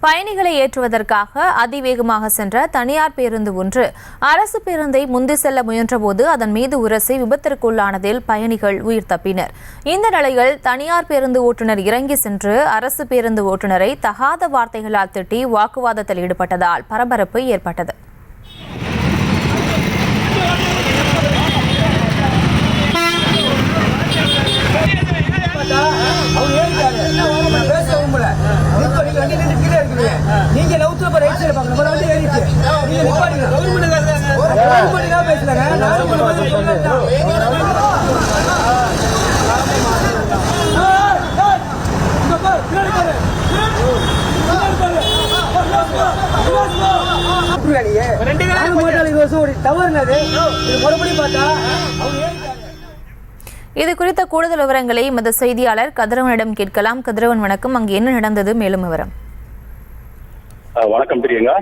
பயணிகளை ஏற்றுவதற்காக அதிவேகமாக சென்ற தனியார் பேருந்து ஒன்று அரசு பேருந்தை முந்தி செல்ல முயன்றபோது அதன் மீது உரசி விபத்திற்குள்ளானதில் பயணிகள் உயிர் தப்பினர். இந்த நிலையில் தனியார் பேருந்து ஓட்டுநர் இறங்கி சென்று அரசு பேருந்து ஓட்டுநரை தகாத வார்த்தைகளால் திட்டி வாக்குவாதத்தில் ஈடுபட்டதால் பரபரப்பு ஏற்பட்டது. நீங்க லவுத்துல ரைட் சைடு பார்க்கணும். நம்ம வந்து ஏறிச்சு நீங்க நிப்பாடுங்க. கவர்மெண்ட் பேசுறாங்க. நானும் இது குறித்த கூடுதல் விவரங்களை எமது செய்தியாளர் கதிரவனிடம் கேட்கலாம். கதிரவன் வணக்கம். அங்கு என்ன நடந்தது, மேலும் விவரம்? வணக்கம் பிரியங்கா.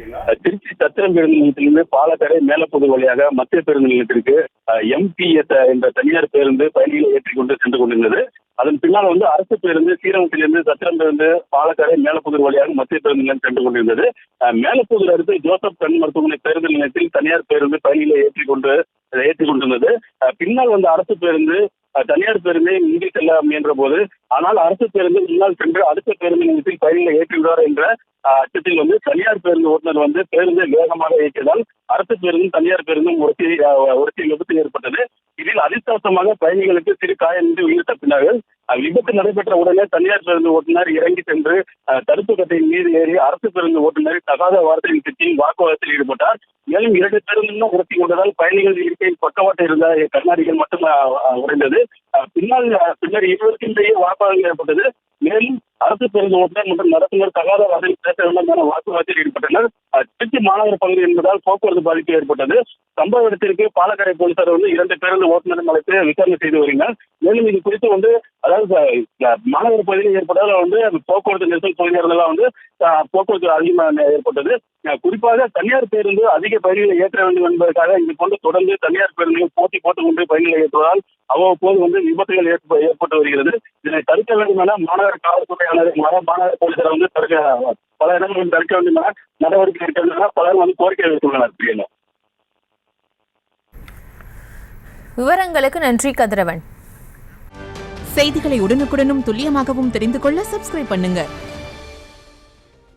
திருச்சி சத்திரம் பேருந்து நிலையத்திலிருந்து பாலக்கரை மேலப்புது வழியாக மத்திய பேருந்து நிலையத்திற்கு MPS என்ற தனியார் பேருந்து பயணிகளை ஏற்றிக்கொண்டு சென்று கொண்டிருந்தது. அதன் பின்னால் அரசு பேருந்து ஸ்ரீரங்கத்திலிருந்து சத்திரம் பேருந்து பாலக்கரை மேலப்புதூர் வழியாக மத்திய பேருந்து நிலையம் சென்று கொண்டிருந்தது. மேலப்புதூர் அடுத்து ஜோசப் கண் மருத்துவமனை பேருந்து நிலையத்தில் தனியார் பேருந்து பயணிகளை ஏற்றிக்கொண்டிருந்தது. பின்னால் அரசு பேருந்து தனியார் பேருந்தை முந்தி செல்ல முயன்ற போது, ஆனால் அரசு பேருந்து முன்னால் சென்று அடுத்த பேருந்து நிலையத்தில் பயணிகளை ஏற்றுகிறார் என்ற அச்சத்தில் தனியார் பேருந்து ஓட்டுநர் பேருந்தை வேகமாக இயக்கியதால் அரசு பேருந்தும் தனியார் பேருந்தும் ஒரு விபத்து ஏற்பட்டது. இதில் அதிர்ஷ்டவசமாக பயணிகளுக்கு சிறு காயமின்றி உயிர் தப்பினார்கள். விபத்து நடைபெற்ற உடனே தனியார் பேருந்து ஓட்டுநர் இறங்கி சென்று தடுப்பு கட்டையின் மீது ஏறி அரசு பேருந்து ஓட்டுநரை தகாத வார்த்தையின் திட்டி வாக்குவாதத்தில் ஈடுபட்டார். மேலும் 2 பேருந்தும் உரசி கொண்டதால் பயணிகள் இருக்கையில் பக்கவாட்டு இருந்த கண்ணாடிகள் மட்டும் உடைந்தது. பின்னர் இருவருக்கிடையே வாக்குவாதம் ஏற்பட்டது. மேலும் அரசு பேருந்து ஓட்டுநர் மற்றும் நடத்துனர் தகாத வார்த்தையில் பேச வேண்டும் என வாக்குவாதத்தில் ஈடுபட்டனர். திருச்சி மாநகர பகுதி என்பதால் போக்குவரத்து பாதிப்பு ஏற்பட்டது. சம்பவ இடத்திற்கு பாலக்கரை போலீசார் 2 பேருந்து ஓட்டுநர் அழைத்து விசாரணை செய்து வருகிறார். மேலும் இது குறித்து மாநகர பகுதியில் ஏற்பட்டதால் போக்குவரத்து நெரிசல் பகுதிகளெல்லாம் போக்குவரத்து அதிகமாக ஏற்பட்டது. குறிப்பாக தனியார் பேருந்து அதிக பயணிகளை ஏற்ற வேண்டும் என்பதற்காக இது போன்று தொடர்ந்து தனியார் பேருந்துகள் போட்டி போட்டுக் கொண்டு பயணிகளை ஏற்றுவதால் அவ்வப்போது விபத்துகள் ஏற்பட்டு வருகிறது. இதனை தடுக்க வேண்டும் என மாநகர காவல்துறையாளர் மாநகர போலீசார் பல இடங்களில் தடுக்க வேண்டும் என நடவடிக்கை எடுக்க வேண்டும் என பலரும் கோரிக்கை வைத்துள்ளனர். பிரியங்கா, விவரங்களுக்கு நன்றி கதிரவன். செய்திகளை உடனுக்குடனும் துல்லியமாகவும் தெரிந்து கொள்ள சப்ஸ்கிரைப் பண்ணுங்க.